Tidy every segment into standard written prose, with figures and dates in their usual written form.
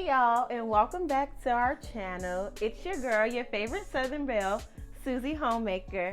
Hey y'all, and welcome back to our channel. It's your girl, your favorite Southern Belle, Susie Homemaker.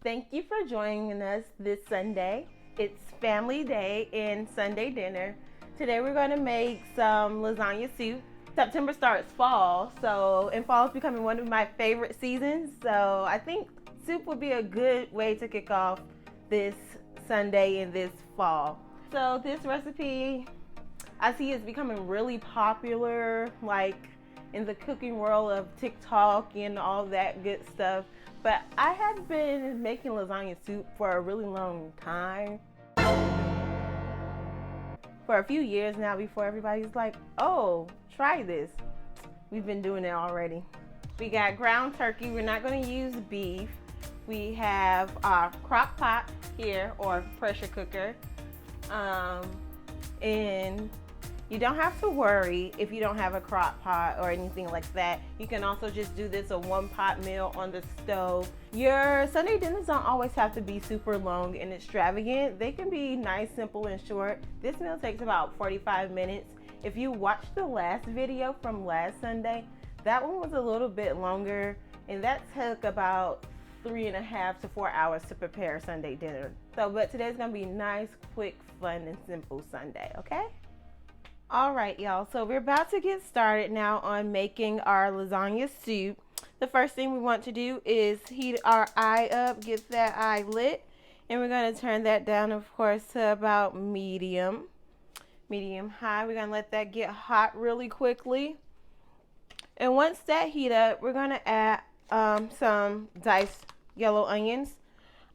Thank you for joining us this Sunday. It's family day and Sunday dinner. Today we're going to make some lasagna soup. September starts fall, and fall is becoming one of my favorite seasons. So I think soup would be a good way to kick off this Sunday in this fall. So this recipe, I see is becoming really popular, like in the cooking world of TikTok and all that good stuff. But I have been making lasagna soup for a really long time. For a few years now, before everybody's like, oh, try this. We've been doing it already. We got ground turkey. We're not going to use beef. We have our crock pot here, or pressure cooker. And you don't have to worry if you don't have a crock pot or anything like that. You can also just do this a one-pot meal on the stove. Your Sunday dinners don't always have to be super long and extravagant. They can be nice, simple, and short. This meal takes about 45 minutes. If you watched the last video from last Sunday, that one was a little bit longer, and that took about 3.5 to 4 hours to prepare Sunday dinner. But today's gonna be nice, quick, fun, and simple Sunday, okay? All right, y'all, so we're about to get started now on making our lasagna soup. The first thing we want to do is heat our eye up, get that eye lit, and we're going to turn that down, of course, to about medium high. We're going to let that get hot really quickly. And once that heat up, we're going to add some diced yellow onions.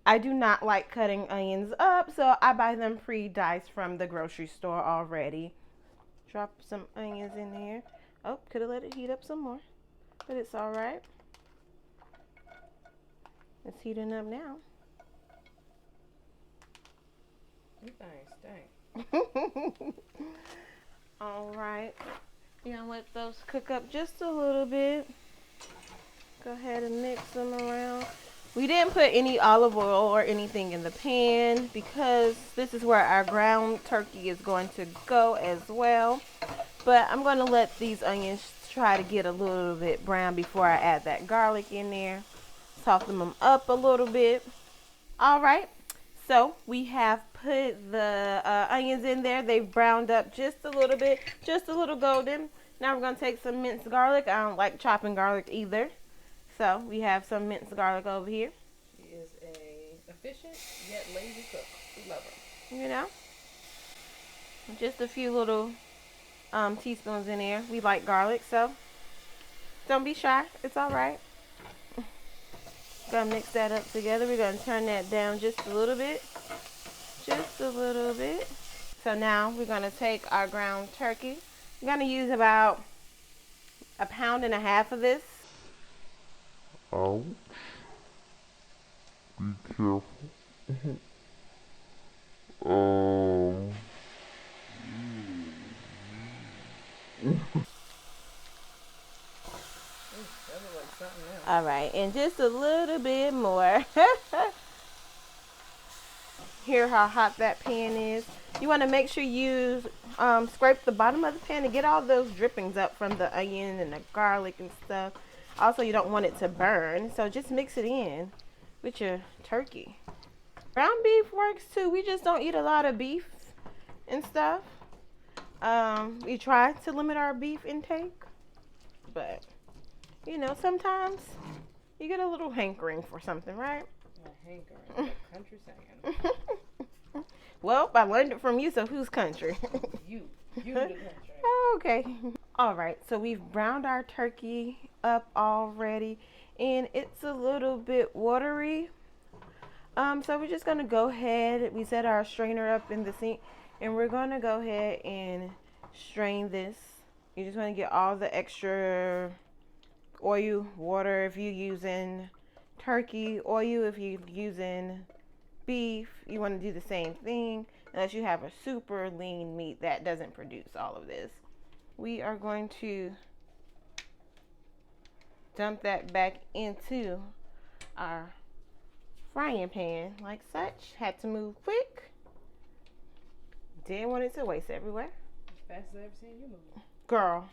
I do not like cutting onions up, so I buy them pre-diced from the grocery store already. Drop some onions in there. Oh, could have let it heat up some more, but it's all right. It's heating up now. You stink. All right. You're gonna let those cook up just a little bit. Go ahead and mix them around. We didn't put any olive oil or anything in the pan because this is where our ground turkey is going to go as well. But I'm going to let these onions try to get a little bit brown before I add that garlic in there. Soften them up a little bit. All right, so we have put the onions in there. They've browned up just a little bit, just a little golden. Now we're going to take some minced garlic. I don't like chopping garlic either. So we have some minced garlic over here. She is a efficient yet lazy cook. We love her. You know, just a few little teaspoons in there. We like garlic, so don't be shy. It's all right. Gonna mix that up together. We're gonna turn that down just a little bit. Just a little bit. So now we're gonna take our ground turkey. We're gonna use about 1.5 pounds of this. Ouch. Be careful. All right, and just a little bit more. Hear how hot that pan is. You want to make sure you scrape the bottom of the pan to get all those drippings up from the onion and the garlic and stuff. Also, you don't want it to burn, so just mix it in with your turkey. Ground beef works too. We just don't eat a lot of beef and stuff. We try to limit our beef intake, but you know, sometimes you get a little hankering for something, right? A hankering. Country saying. Well, I learned it from you, so whose country? You the country. Oh, okay. All right, so we've browned our turkey up already, and it's a little bit watery. So we're just gonna go ahead. We set our strainer up in the sink, and we're gonna go ahead and strain this. You just want to get all the extra oil, water if you're using turkey, oil if you're using beef. You want to do the same thing. unless you have a super lean meat that doesn't produce all of this. We are going to dump that back into our frying pan like such. Had to move quick. Didn't want it to waste everywhere. Fastest I've ever seen you move. Girl.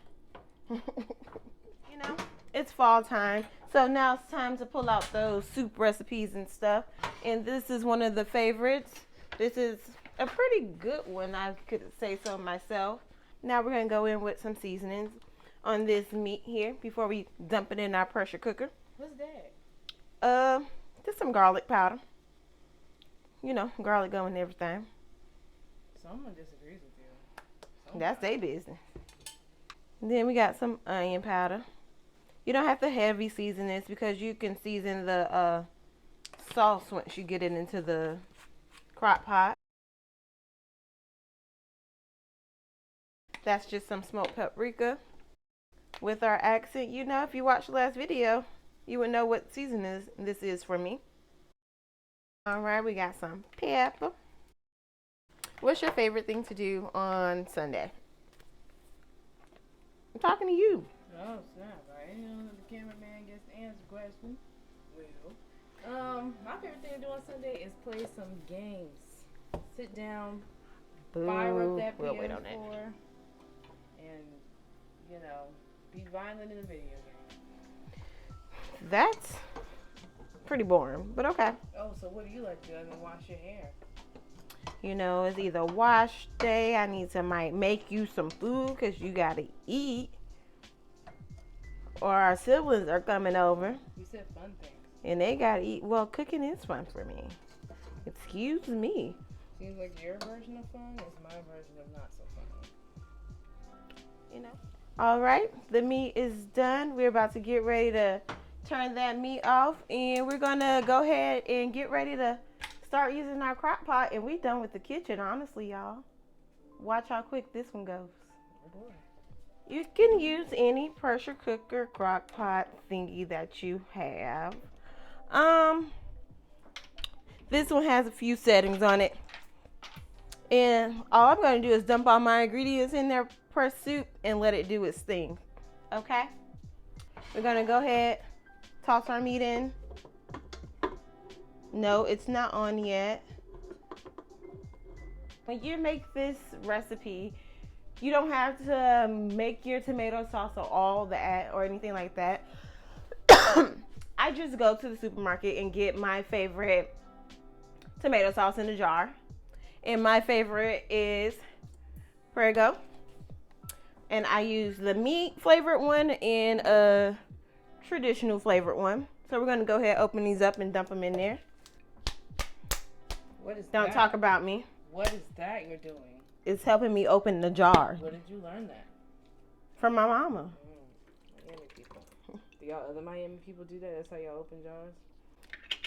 You know, it's fall time. So now it's time to pull out those soup recipes and stuff. And this is one of the favorites. This is a pretty good one, I could say so myself. Now we're going to go in with some seasonings on this meat here before we dump it in our pressure cooker. What's that? Just some garlic powder. You know, garlic go in everything. Someone disagrees with you. That's their business. Then we got some onion powder. You don't have to heavy season this because you can season the sauce once you get it into the crock pot. That's just some smoked paprika with our accent. You know, if you watched the last video, you would know what season this is for me. All right, we got some pepper. What's your favorite thing to do on Sunday? I'm talking to you. Oh, snap. I didn't know the cameraman gets to answer questions. Well, my favorite thing to do on Sunday is play some games. Sit down, fire up that We'll wait on it. PS4, and, you know, be violent in a video game. That's pretty boring, but okay. Oh, so what do you like to do other than wash your hair? You know, it's either wash day, I need to might make you some food because you got to eat. Or our siblings are coming over. You said fun things. And they got to eat. Well, cooking is fun for me. Excuse me. Seems like your version of fun is my version of not so fun. You know. All right, the meat is done. We're about to get ready to turn that meat off. And we're going to go ahead and get ready to start using our crock pot. And we're done with the kitchen, honestly, y'all. Watch how quick this one goes. Oh boy. You can use any pressure cooker, crock pot thingy that you have. This one has a few settings on it. And all I'm going to do is dump all my ingredients in there, press soup, and let it do its thing. Okay? We're going to go ahead, toss our meat in. No, it's not on yet. When you make this recipe, you don't have to make your tomato sauce or all that or anything like that. I just go to the supermarket and get my favorite tomato sauce in a jar. And my favorite is Prego. And I use the meat flavored one and a traditional flavored one. So we're going to go ahead, open these up and dump them in there. What is Don't that? talk about me. What is that you're doing? It's helping me open the jar. Where did you learn that? From my mama. Miami people. Do y'all other Miami people do that? That's how y'all open jars?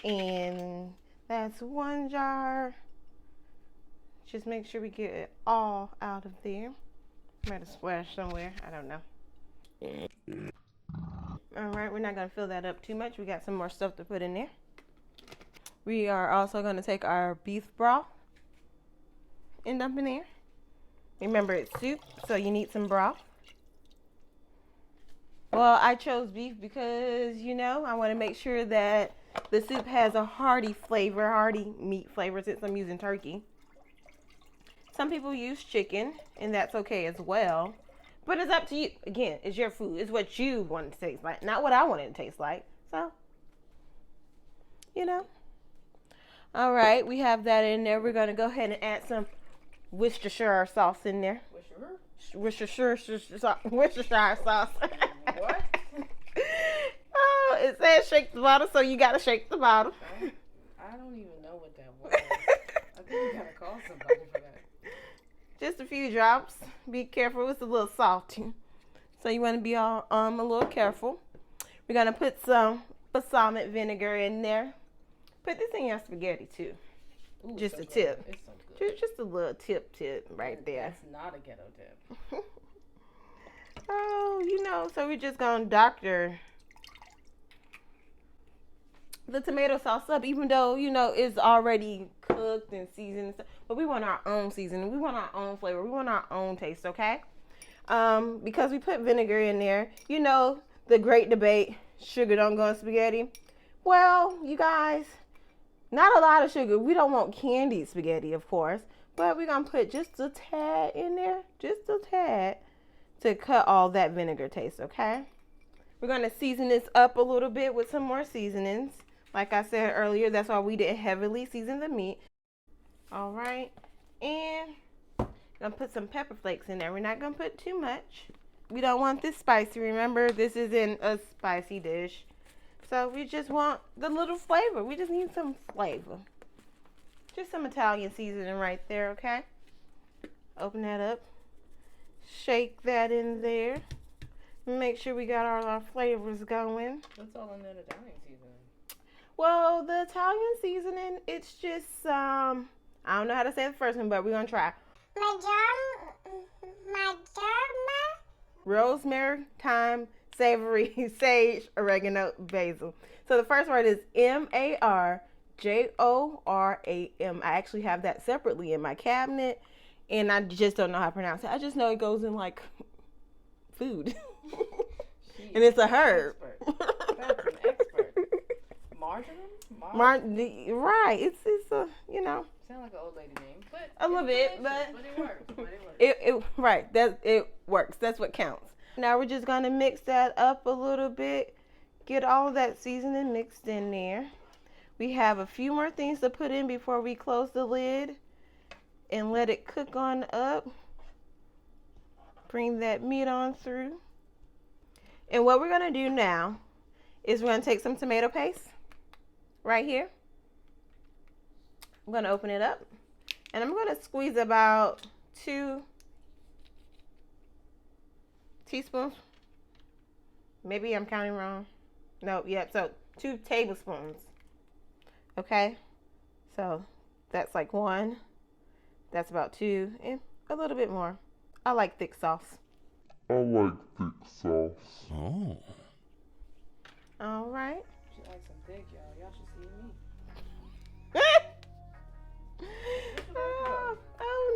And that's one jar. Just make sure we get it all out of there. Might have splashed somewhere. I don't know. All right, we're not going to fill that up too much. We got some more stuff to put in there. We are also going to take our beef broth and dump in there. Remember, it's soup, so you need some broth. Well, I chose beef because, you know, I want to make sure that the soup has a hearty flavor, hearty meat flavor, since I'm using turkey. Some people use chicken, and that's okay as well. But it's up to you. Again, it's your food. It's what you want it to taste like, not what I want it to taste like. So, you know. All right, we have that in there. We're going to go ahead and add some Worcestershire sauce in there. Worcestershire sauce. What? Oh, it says shake the bottle, so you got to shake the bottle. I don't even know what that was. I think you got to call somebody for that. Just a few drops. Be careful. It's a little salty. So you want to be all a little careful. We're going to put some balsamic vinegar in there. Put this in your spaghetti too. Ooh, just so a tip. It's so good. Just a little tip right there. That's not a ghetto tip. Oh, you know, so we're just going to doctor the tomato sauce up, even though, you know, it's already cooked. cooked and seasoned and stuff. But we want our own seasoning. We want our own flavor. We want our own taste, okay? Because we put vinegar in there. You know, the great debate, sugar don't go in spaghetti. Well, you guys, not a lot of sugar. We don't want candied spaghetti, of course. But we're going to put just a tad in there. Just a tad to cut all that vinegar taste, okay? We're going to season this up a little bit with some more seasonings. Like I said earlier, that's why we didn't heavily season the meat. All right. And I'm going to put some pepper flakes in there. We're not going to put too much. We don't want this spicy. Remember, this isn't a spicy dish. So we just want the little flavor. We just need some flavor. Just some Italian seasoning right there, okay? Open that up. Shake that in there. Make sure we got all our flavors going. What's all in that Italian seasoning? Well, the Italian seasoning, it's just, I don't know how to say the first one, but we're going to try. Rosemary, thyme, savory, sage, oregano, basil. So the first word is M-A-R-J-O-R-A-M. I actually have that separately in my cabinet, and I just don't know how to pronounce it. I just know it goes in, like, food. And it's a herb. That's an expert. Marjoram? Right. It's a, you know. Sound like an old lady name, but a little bit, but it works. Right. It works. That's what counts. Now we're just gonna mix that up a little bit. Get all of that seasoning mixed in there. We have a few more things to put in before we close the lid and let it cook on up. Bring that meat on through. And what we're gonna do now is we're gonna take some tomato paste right here. I'm gonna open it up and I'm gonna squeeze about 2 teaspoons. Maybe I'm counting wrong. No, yeah, so 2 tablespoons. Okay, so that's like 1. That's about 2 and a little bit more. I like thick sauce. Oh. All right. She likes some thick, y'all. Y'all should see me. Oh,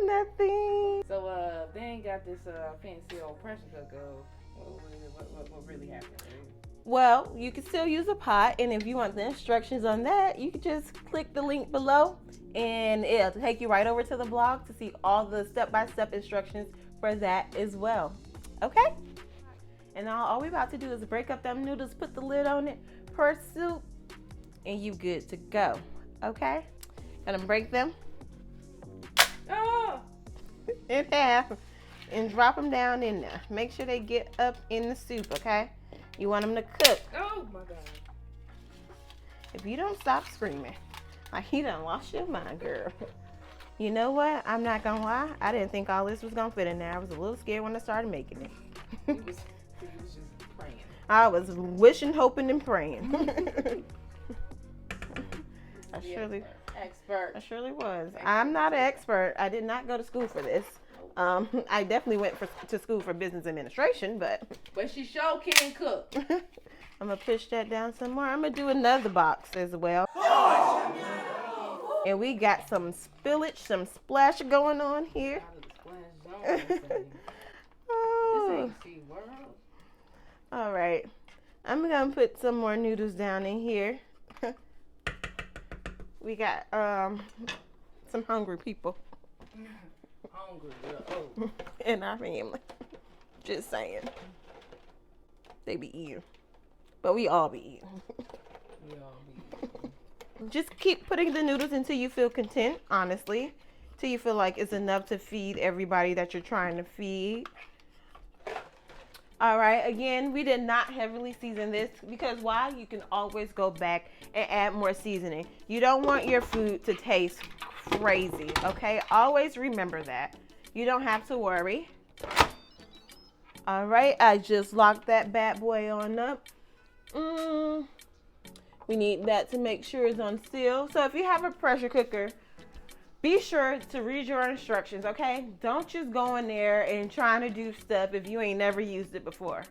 nothing. So, they ain't got this fancy old pressure cooker. What really happened? Well, you can still use a pot, and if you want the instructions on that, you can just click the link below, and it'll take you right over to the blog to see all the step-by-step instructions for that as well. Okay? And now all we're about to do is break up them noodles, put the lid on it, pour soup, and you good to go. Okay? Gonna break them in half and drop them down in there. Make sure they get up in the soup, okay? You want them to cook. Oh my God. If you don't stop screaming, like you done lost your mind, girl. You know what? I'm not gonna lie. I didn't think all this was gonna fit in there. I was a little scared when I started making it. You was just praying. I was wishing, hoping, and praying. I surely was. I'm not an expert. I did not go to school for this. I definitely went to school for business administration, but she sure can cook. I'm gonna push that down some more. I'm gonna do another box as well. And we got some spillage, some splash going on here. Oh. All right. I'm gonna put some more noodles down in here. We got some hungry people. In our family. Just saying. They be eating. But we all be eating. Just keep putting the noodles until you feel content, honestly. Till you feel like it's enough to feed everybody that you're trying to feed. All right, again, we did not heavily season this because why? You can always go back and add more seasoning. You don't want your food to taste crazy, okay? Always remember that. You don't have to worry. All right, I just locked that bad boy on up. We need that to make sure it's on seal. So if you have a pressure cooker, be sure to read your instructions, okay? Don't just go in there and trying to do stuff if you ain't never used it before.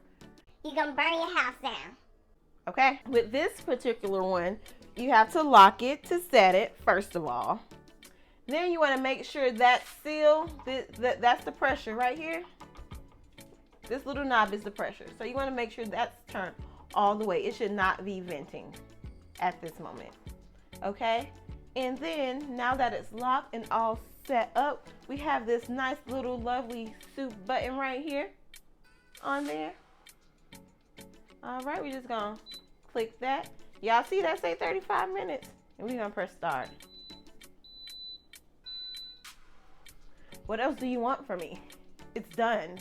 You're gonna burn your house down. Okay, with this particular one, you have to lock it to set it, first of all. Then you want to make sure that's sealed. That's the pressure right here. This little knob is the pressure. So you want to make sure that's turned all the way. It should not be venting at this moment. Okay? And then now that it's locked and all set up, we have this nice little lovely soup button right here on there. All right, we're just gonna click that. Y'all see that say 35 minutes? And we're gonna press start. What else do you want from me? It's done.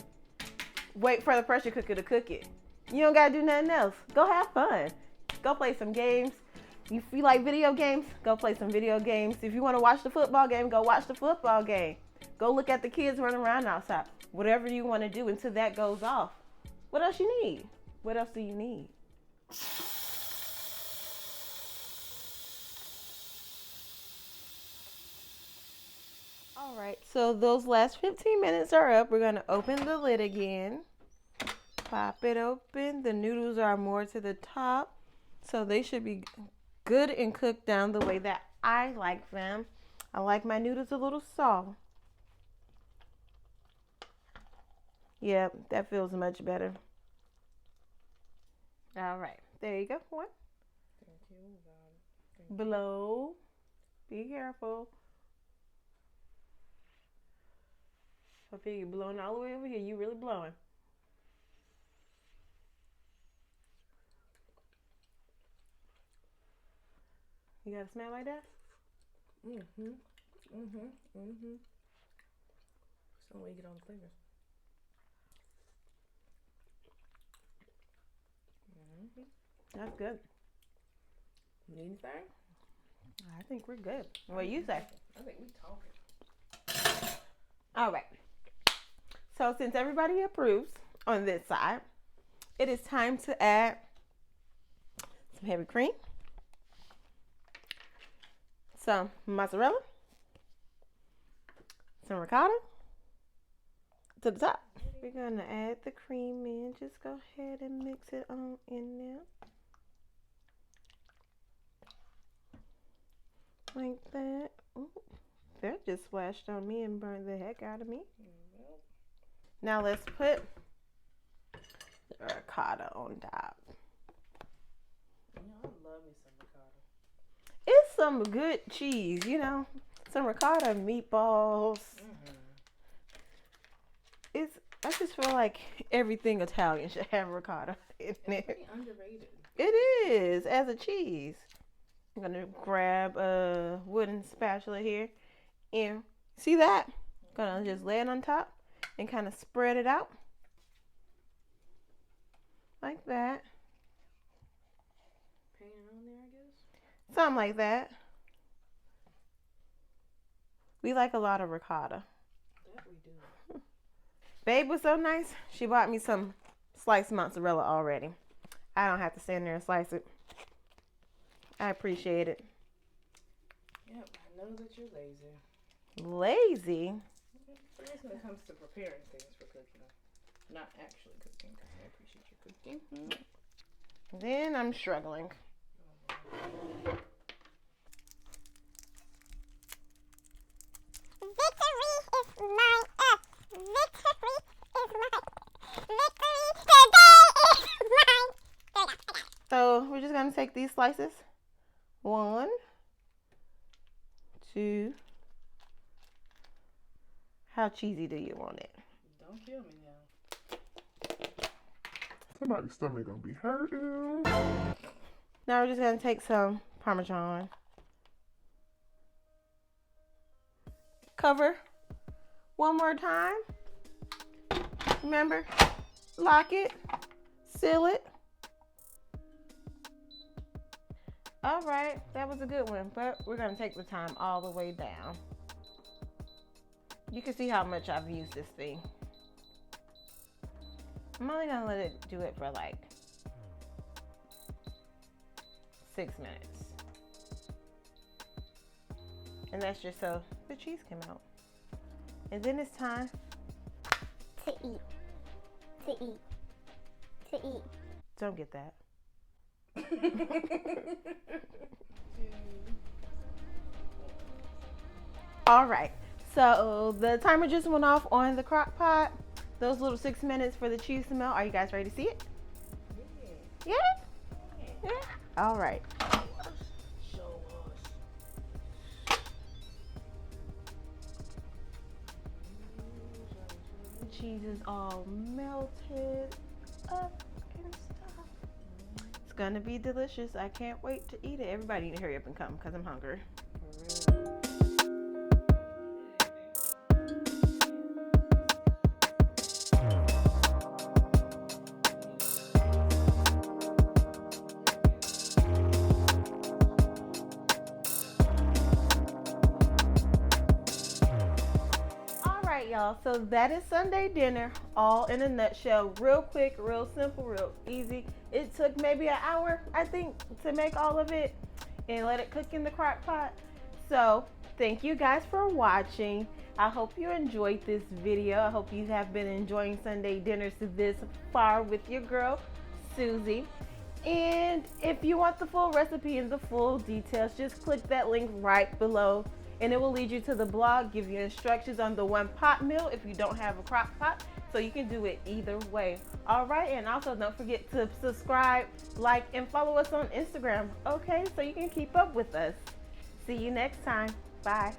Wait for the pressure cooker to cook it. You don't gotta do nothing else. Go have fun. Go play some games. If you like video games, go play some video games. If you wanna watch the football game, go watch the football game. Go look at the kids running around outside. Whatever you wanna do until that goes off. What else you need? What else do you need? All right, so those last 15 minutes are up. We're gonna open the lid again. Pop it open. The noodles are more to the top, so they should be good and cooked down the way that I like them. I like my noodles a little soft. Yep, that feels much better. All right, there you go. One. Thank you, God. Blow. Be careful. I feel you blowing all the way over here. You really blowing. You got a smell like that? Some way you get on the flavors. That's good. Need anything? I think we're good. What do you say? I think we talking. All right. So since everybody approves on this side, it is time to add some heavy cream, some mozzarella, some ricotta to the top. We're gonna add the cream in. Just go ahead and mix it on in there. Like that. Ooh, that just splashed on me and burned the heck out of me. Now let's put the ricotta on top. You know, I love me some ricotta. It's some good cheese, you know. Some ricotta meatballs. I just feel like everything Italian should have ricotta in it. It's pretty underrated. It is, as a cheese. I'm gonna grab a wooden spatula here and see that? Gonna just lay it on top and kind of spread it out like that. Paint it on there, I guess. Something like that. We like a lot of ricotta. That we do. Babe was so nice. She bought me some sliced mozzarella already. I don't have to stand there and slice it. I appreciate it. Yep, I know that you're lazy. Lazy? First when it comes to preparing things for cooking. Not actually cooking, because I appreciate your cooking. Then I'm struggling. Victory is mine. Victory is mine. Victory today is mine. So we're just going to take these slices. 1, 2. How cheesy do you want it? Don't kill me now. Somebody's stomach gonna be hurting. Now we're just going to take some Parmesan. Cover one more time. Remember, lock it, seal it. All right, that was a good one, but we're going to take the time all the way down. You can see how much I've used this thing. I'm only going to let it do it for like 6 minutes. And that's just so the cheese came out. And then it's time To eat. To eat. To eat. Don't get that. All right, so the timer just went off on the crock pot. Those little 6 minutes for the cheese to melt. Are you guys ready to see it? Yeah? Yeah? All right. Show The cheese is all melted up and stuff. It's gonna be delicious. I can't wait to eat it. Everybody need to hurry up and come because I'm hungry. Y'all, so that is Sunday dinner, all in a nutshell. Real quick, real simple, real easy. It took maybe an hour, I think, to make all of it and let it cook in the crock pot. So thank you guys for watching. I hope you enjoyed this video. I hope you have been enjoying Sunday dinners this far with your girl Susie. And if you want the full recipe and the full details, just click that link right below and it will lead you to the blog, give you instructions on the one pot meal if you don't have a crock pot, so you can do it either way. All right, and also don't forget to subscribe, like, and follow us on Instagram, okay, so you can keep up with us. See you next time. Bye.